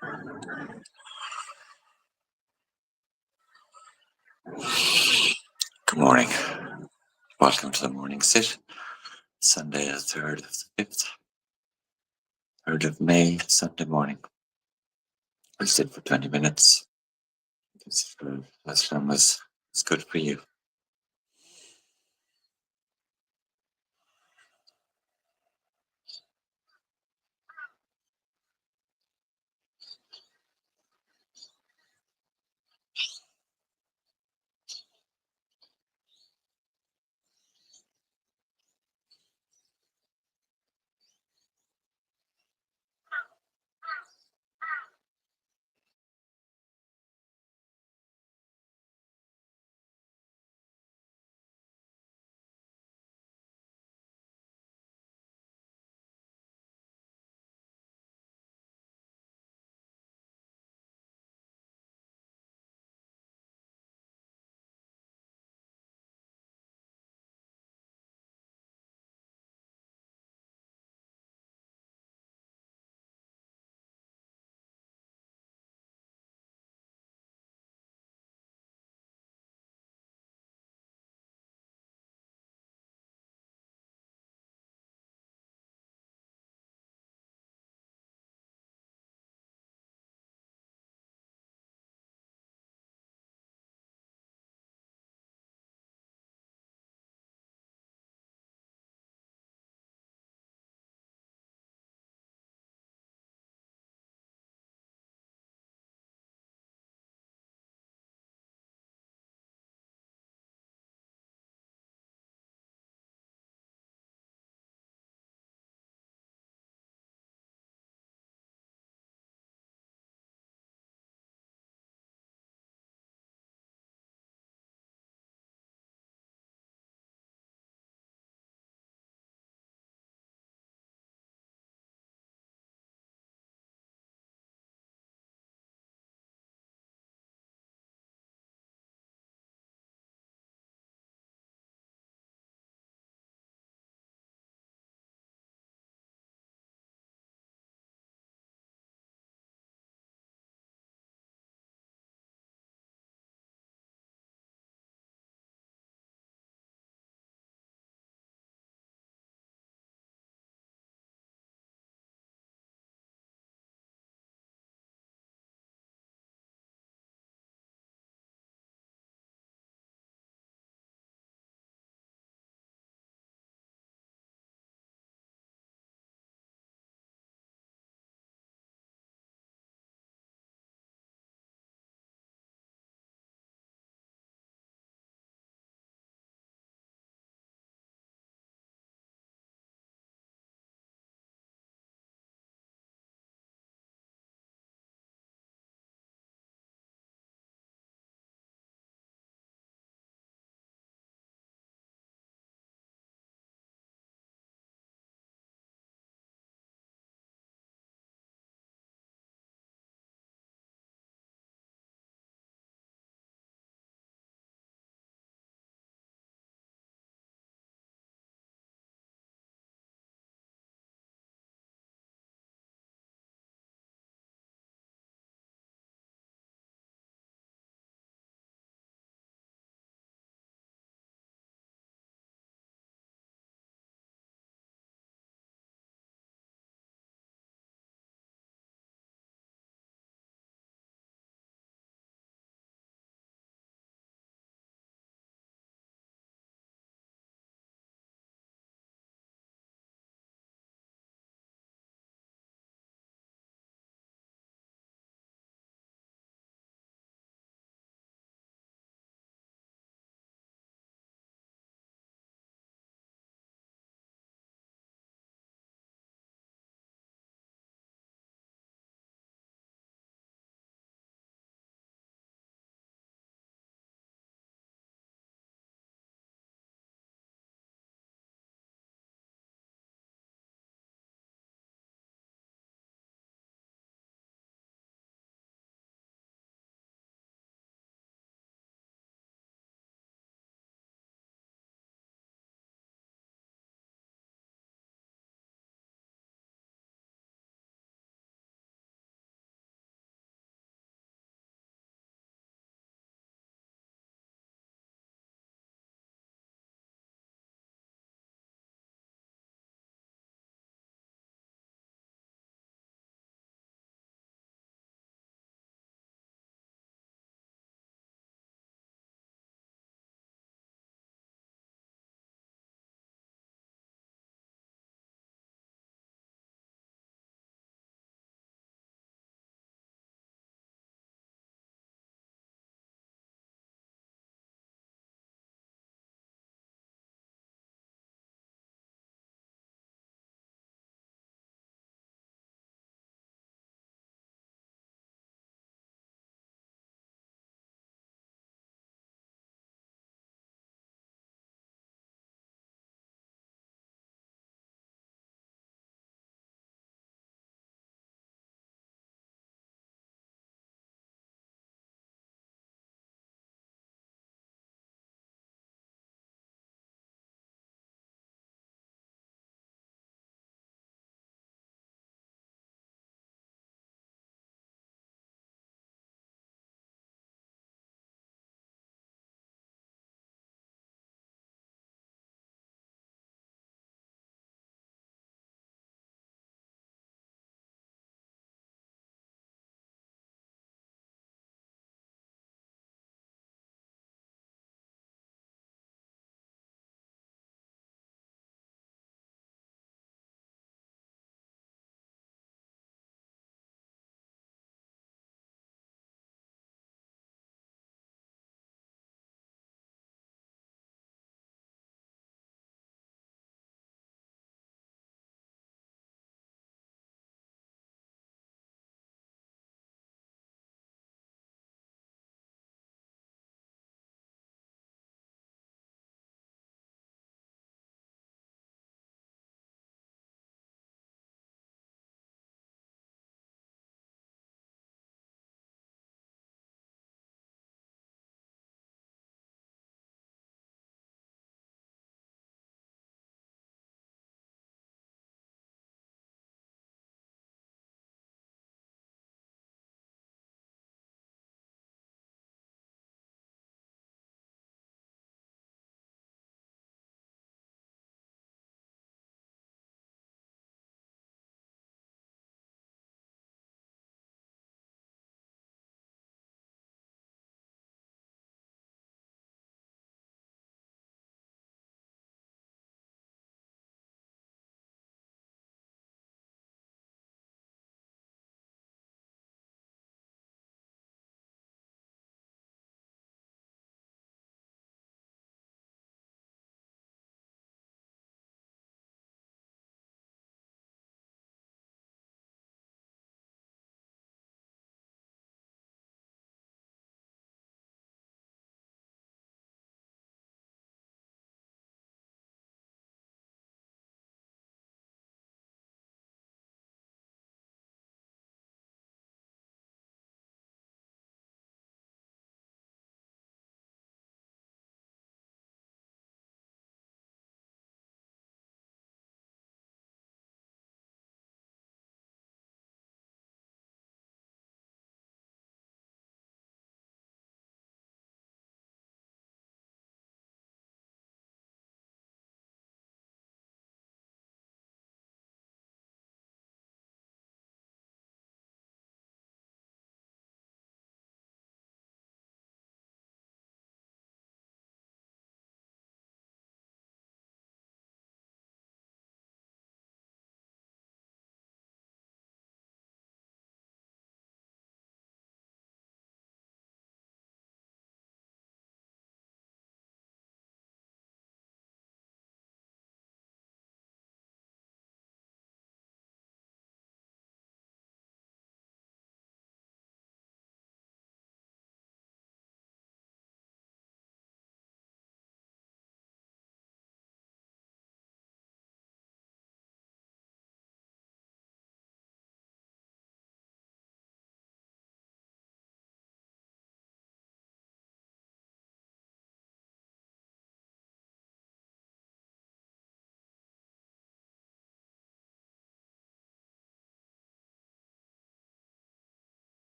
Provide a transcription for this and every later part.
Good morning. Welcome to the morning sit. Sunday, the 3rd of the 5th, 3rd of May, Sunday morning. We sit for 20 minutes. It's for as long as it's good for you.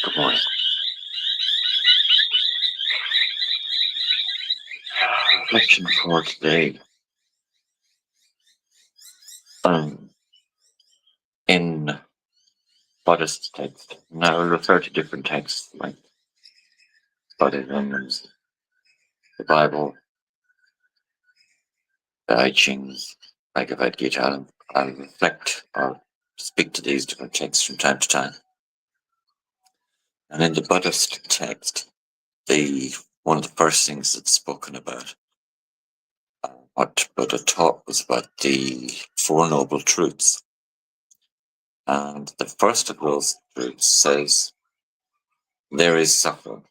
Good morning. Reflection for today. Um, in Buddhist text, now I refer to different texts like Buddhism and the Bible, the I Chings, Bhagavad Gita. I'll reflect or speak to these different texts from time to time. And in the Buddhist text, one of the first things that's spoken about, what Buddha taught, was about the Four Noble Truths. And the first of those truths says, there is suffering.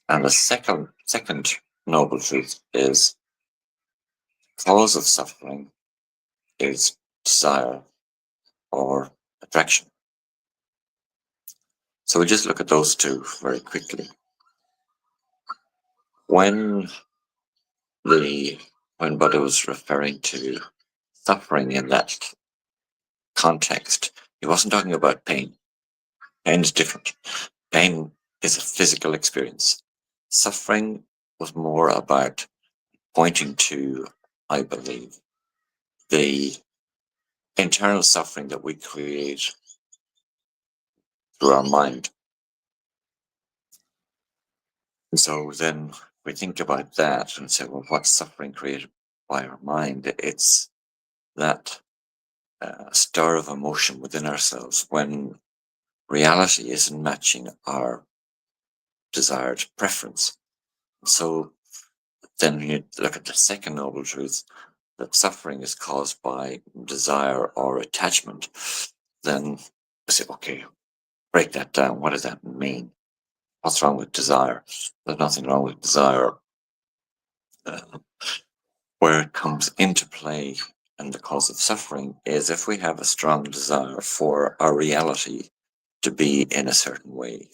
And the second noble truth is, cause of suffering is desire or attraction. So we just look at those two very quickly. When Buddha was referring to suffering in that context, he wasn't talking about pain. Pain is different. Pain is a physical experience. Suffering was more about pointing to, I believe, the internal suffering that we create through our mind. And so then we think about that and say, well, what's suffering created by our mind? It's that stir of emotion within ourselves when reality isn't matching our desired preference. So then when you look at the second noble truth, that suffering is caused by desire or attachment, then we say, okay, break that down. What does that mean? What's wrong with desire? There's nothing wrong with desire. Where it comes into play and the cause of suffering is if we have a strong desire for our reality to be in a certain way,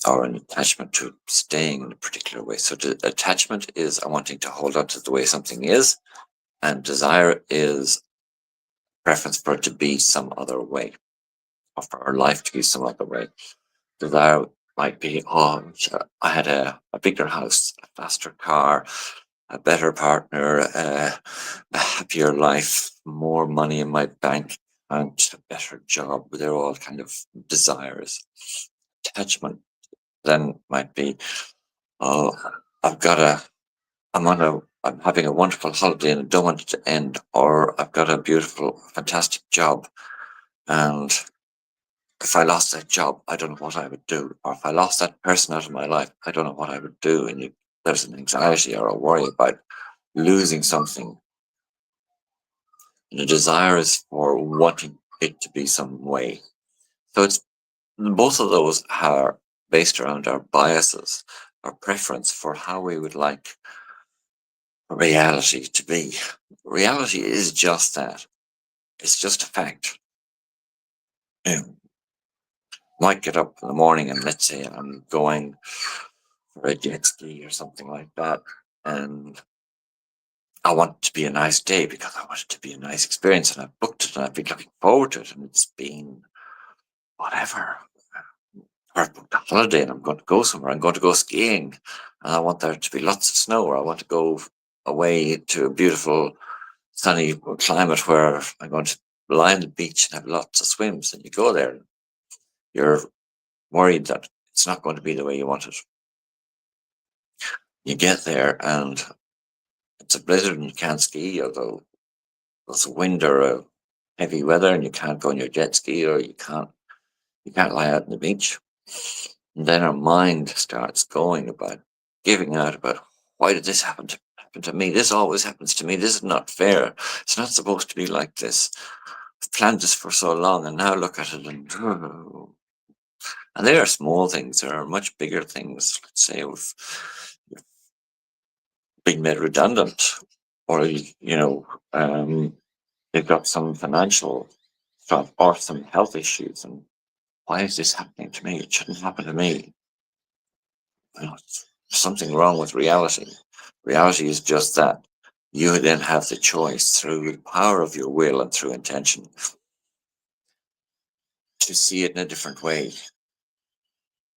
or an attachment to staying in a particular way. So the attachment is wanting to hold on to the way something is, and desire is preference for it to be some other way, or for our life to be some other way. Desire might be, oh, I had a bigger house, a faster car, a better partner, a happier life, more money in my bank account, a better job. They're all kind of desires. Attachment then might be, oh, I'm having a wonderful holiday and I don't want it to end, or I've got a beautiful, fantastic job, and if I lost that job, I don't know what I would do. Or if I lost that person out of my life, I don't know what I would do. And there's an anxiety or a worry about losing something. And the desire is for wanting it to be some way. So it's both of those are based around our biases, our preference for how we would like reality to be. Reality is just that. It's just a fact. You might get up in the morning and let's say I'm going for a jet ski or something like that, and I want it to be a nice day because I want it to be a nice experience, and I've booked it and I've been looking forward to it, and it's been whatever. Or I've booked a holiday and I'm going to go somewhere. I'm going to go skiing, and I want there to be lots of snow, or I want to go away to a beautiful sunny climate where I'm going to lie on the beach and have lots of swims. And you go there, and you're worried that it's not going to be the way you want it. You get there and it's a blizzard and you can't ski, although there's a wind or a heavy weather and you can't go on your jet ski, or you can't lie out on the beach. And then our mind starts going about giving out about, why did this happen to me? This always happens to me. This is not fair. It's not supposed to be like this. I've planned this for so long and now look at it and they are small things. There are much bigger things. Let's say we've been made redundant, or you've got some financial stuff or some health issues, and why is this happening to me? It shouldn't happen to me. It's something wrong with reality. Reality is just that. You then have the choice through the power of your will and through intention to see it in a different way.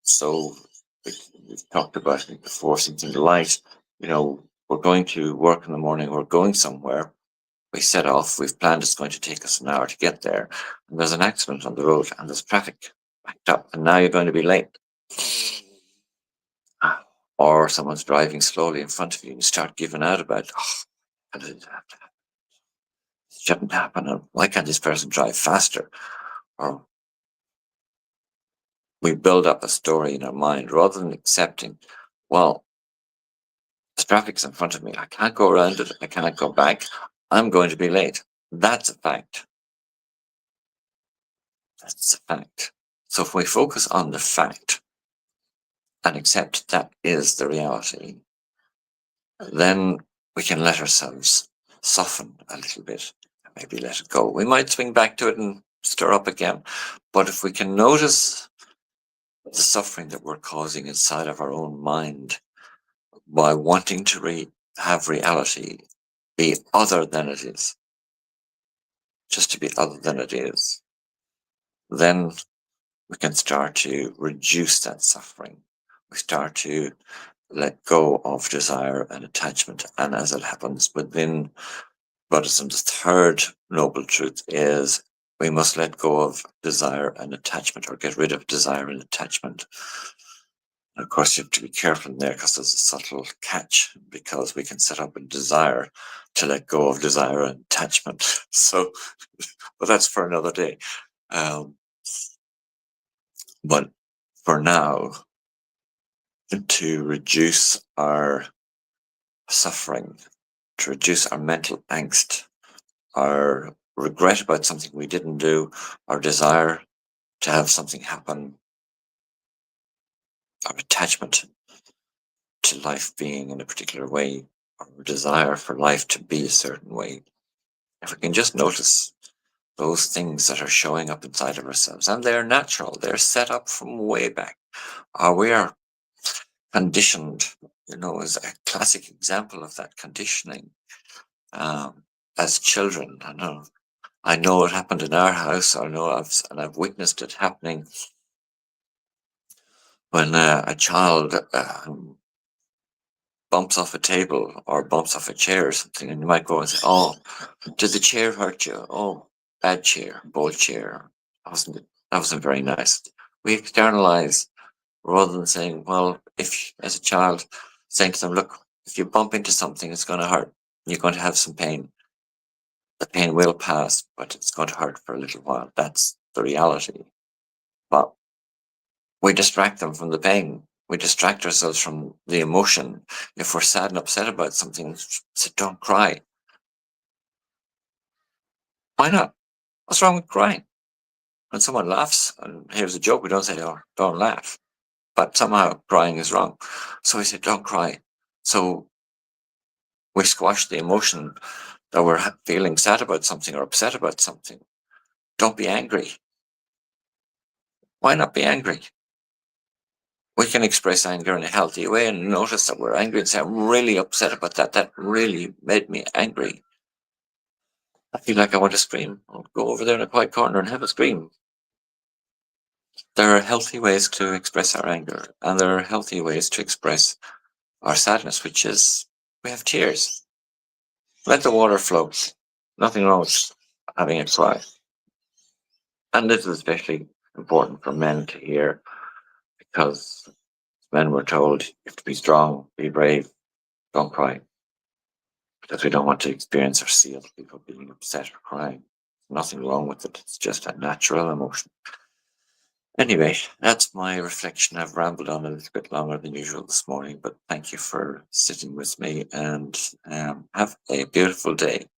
So we've talked about it before, something light. We're going to work in the morning, we're going somewhere. We set off, we've planned it's going to take us an hour to get there. And there's an accident on the road and there's traffic backed up, and now you're going to be late. Or someone's driving slowly in front of you and you start giving out about, how did it happen? It shouldn't happen. And why can't this person drive faster? Or we build up a story in our mind rather than accepting, well, the traffic's in front of me. I can't go around it. I can't go back. I'm going to be late. That's a fact. That's a fact. So if we focus on the fact and accept that is the reality, then we can let ourselves soften a little bit and maybe let it go. We might swing back to it and stir up again. But if we can notice the suffering that we're causing inside of our own mind by wanting to have reality be other than it is, just to be other than it is, then we can start to reduce that suffering. We start to let go of desire and attachment. And as it happens within Buddhism's third noble truth is we must let go of desire and attachment, or get rid of desire and attachment. And of course, you have to be careful in there because there's a subtle catch, because we can set up a desire to let go of desire and attachment. So, but that's for another day. But for now, to reduce our suffering, to reduce our mental angst, our regret about something we didn't do, our desire to have something happen, our attachment to life being in a particular way, our desire for life to be a certain way. If we can just notice those things that are showing up inside of ourselves, and they're natural, they're set up from way back. We are conditioned, is a classic example of that conditioning. As children, I know it happened in our house. I've witnessed it happening when a child bumps off a table or bumps off a chair or something, and you might go and say, "Oh, did the chair hurt you? Oh, bad chair, bold chair. That wasn't very nice." We externalize rather than saying, "Well, if as a child, saying to them, look, if you bump into something, it's going to hurt. You're going to have some pain. The pain will pass, but it's going to hurt for a little while. That's the reality." But we distract them from the pain. We distract ourselves from the emotion. If we're sad and upset about something, say, "Don't cry." Why not? What's wrong with crying? When someone laughs and here's a joke, we don't say, "Oh, don't laugh." But somehow crying is wrong. So we say, "Don't cry." So we squash the emotion that we're feeling sad about something or upset about something. Don't be angry. Why not be angry? We can express anger in a healthy way and notice that we're angry and say, "I'm really upset about that. That really made me angry. I feel like I want to scream." I'll go over there in a quiet corner and have a scream. There are healthy ways to express our anger, and there are healthy ways to express our sadness, which is we have tears. Let the water flow. Nothing wrong with having a cry. And this is especially important for men to hear, because men were told, you have to be strong, be brave, don't cry. Because we don't want to experience or see other people being upset or crying. Nothing wrong with it. It's just a natural emotion. Anyway, that's my reflection. I've rambled on a little bit longer than usual this morning, but thank you for sitting with me, and have a beautiful day.